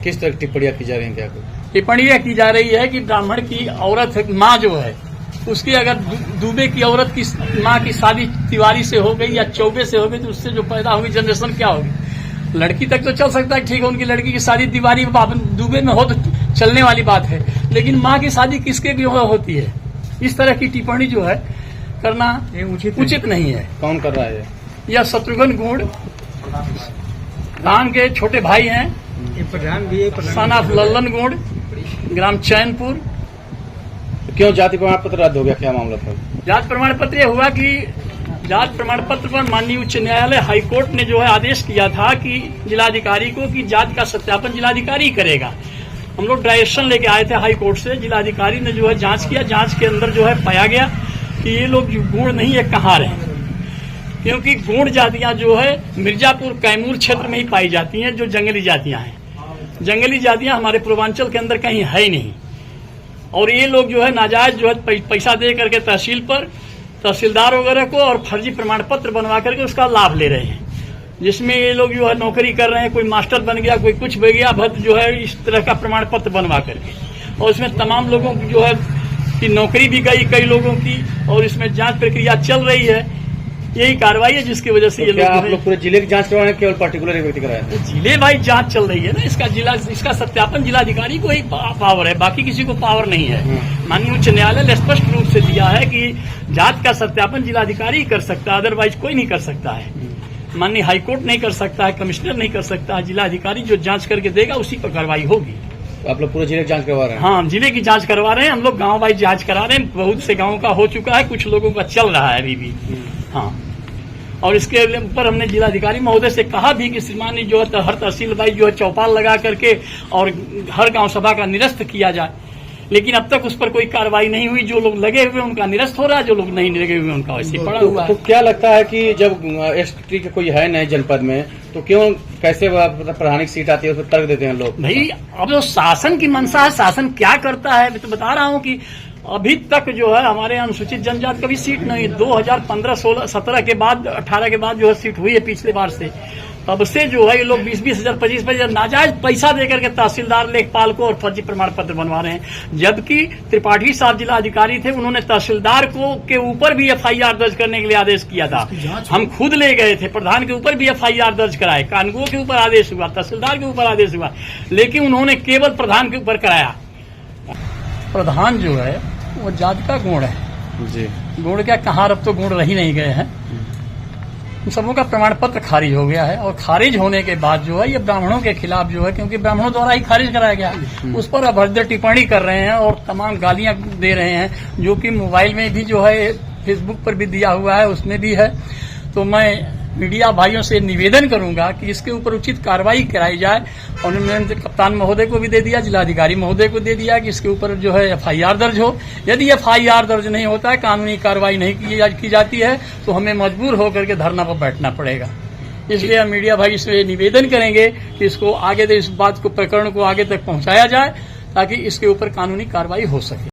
किस तरह की टिप्पणियां की जा रही हैं? क्या टिप्पणियां की जा रही है कि ब्राह्मण की औरत माँ जो है उसकी अगर दूबे की औरत की माँ की शादी तिवारी से हो गई या चौबे से हो गई तो उससे जो पैदा होगी जनरेशन क्या होगी। लड़की तक तो चल सकता है, ठीक है, उनकी लड़की की शादी तिवारी दूबे में हो तो चलने वाली बात है, लेकिन माँ की शादी किसके भी होती है। इस तरह की टिप्पणी जो है करना उचित नहीं है। कौन कर रहा है? यह शत्रुघ्न गुण राम के छोटे भाई हैं, प्रधान भी है, सन ऑफ लल्लन गुण, ग्राम चैनपुर। क्यों जाति प्रमाण पत्र रद्द हो गया? क्या मामला था? जात प्रमाण पत्र यह हुआ कि जात प्रमाण पत्र पर माननीय उच्च न्यायालय हाईकोर्ट ने जो है आदेश किया था कि जिलाधिकारी को कि जात का सत्यापन जिलाधिकारी करेगा। हम लोग डायरेक्शन लेके आए थे हाई कोर्ट से, जिलाधिकारी ने जो है जांच किया, जांच के अंदर जो है पाया गया कि ये लोग गुण नहीं है कहार हैं, क्योंकि गुण जातियां जो है मिर्जापुर कैमूर क्षेत्र में ही पाई जाती हैं, जो जंगली जातियां हैं। जंगली जातियां हमारे पूर्वांचल के अंदर कहीं है ही नहीं, और ये लोग जो है नाजायज जो है पैसा दे करके तहसील पर तहसीलदार वगैरह को और फर्जी प्रमाण पत्र बनवा करके उसका लाभ ले रहे हैं, जिसमें ये लोग जो है नौकरी कर रहे हैं, कोई मास्टर बन गया, कोई कुछ बन गया, भक्त जो है इस तरह का प्रमाण पत्र बनवा करके, और इसमें तमाम लोगों की जो है कि नौकरी भी गई कई लोगों की, और इसमें जांच प्रक्रिया चल रही है। यही कार्रवाई है जिसकी वजह से तो आप लोग पूरे जिले की जांच करवा रहे हैं, केवल पर्टिकुलर एक व्यक्ति कराया? जिले वाई जांच चल रही है ना, इसका सत्यापन जिलाधिकारी को ही पावर है, बाकी किसी को पावर नहीं है। माननीय उच्च न्यायालय ने स्पष्ट रूप से दिया है कि जात का सत्यापन जिलाधिकारी कर सकता है, अदरवाइज कोई नहीं कर सकता है। माननीय हाईकोर्ट नहीं कर सकता है, कमिश्नर नहीं कर सकता है, जिलाधिकारी जो जांच करके देगा उसी पर कार्रवाई होगी। आप लोग पूरे जिले की जांच करवा रहे हैं? हाँ, जिले की जांच करवा रहे हैं, हम लोग गाँव वाइज जांच करा रहे हैं। बहुत से गाँव का हो चुका है, कुछ लोगों का चल रहा है अभी भी। हाँ, और इसके ऊपर हमने जिलाधिकारी महोदय से कहा भी कि श्रीमान जो है हर तहसील वाइज जो है चौपाल लगा करके और हर गांव सभा का निरस्त किया जाए, लेकिन अब तक उस पर कोई कार्रवाई नहीं हुई। जो लोग लगे हुए उनका निरस्त हो रहा है, जो लोग नहीं लगे हुए उनका वैसे पड़ा हुआ है। तो क्या लगता है कि जब एसटी का कोई है नए जनपद में तो क्यों कैसे प्रधानिक सीट आती है उसमें तर्क देते हैं लोग? भाई अब जो शासन की मंशा है, शासन क्या करता है, मैं तो बता रहा हूँ कि अभी तक जो है हमारे अनुसूचित जनजाति का भी सीट नहीं। 2015, 16, 17 के बाद 18 के बाद जो है सीट हुई है पिछले बार से, तब से जो है ये लोग 20-20 हजार 25 हजार नाजायज पैसा देकर के तहसीलदार लेखपाल को और फर्जी प्रमाण पत्र बनवा रहे हैं। जबकि त्रिपाठी साहब जिला अधिकारी थे, उन्होंने तहसीलदार को के ऊपर भी FIR दर्ज करने के लिए आदेश किया था। हम खुद ले गए थे, प्रधान के ऊपर भी FIR दर्ज कराए, कानूनगो के ऊपर आदेश हुआ, तहसीलदार के ऊपर आदेश हुआ, लेकिन उन्होंने केवल प्रधान के ऊपर कराया। प्रधान जो है वो जात का गुण है जी, गुण क्या कहार, अब तो गुण रह ही नहीं गए हैं। उन सबों का प्रमाण पत्र खारिज हो गया है, और खारिज होने के बाद जो है ये ब्राह्मणों के खिलाफ जो है, क्योंकि ब्राह्मणों द्वारा ही खारिज कराया गया, उस पर अभद्र टिप्पणी कर रहे हैं और तमाम गालियां दे रहे हैं, जो कि मोबाइल में भी जो है फेसबुक पर भी दिया हुआ है, उसमें भी है। तो मैं मीडिया भाइयों से निवेदन करूंगा कि इसके ऊपर उचित कार्रवाई कराई जाए, और मैंने कप्तान महोदय को भी दे दिया, जिलाधिकारी महोदय को दे दिया कि इसके ऊपर जो है FIR दर्ज हो। यदि FIR दर्ज नहीं होता है, कानूनी कार्रवाई नहीं की जाती है, तो हमें मजबूर होकर के धरना पर बैठना पड़ेगा। इसलिए हम मीडिया भाई से निवेदन करेंगे कि इसको आगे इस बात को प्रकरण को आगे तक पहुंचाया जाए, ताकि इसके ऊपर कानूनी कार्रवाई हो सके।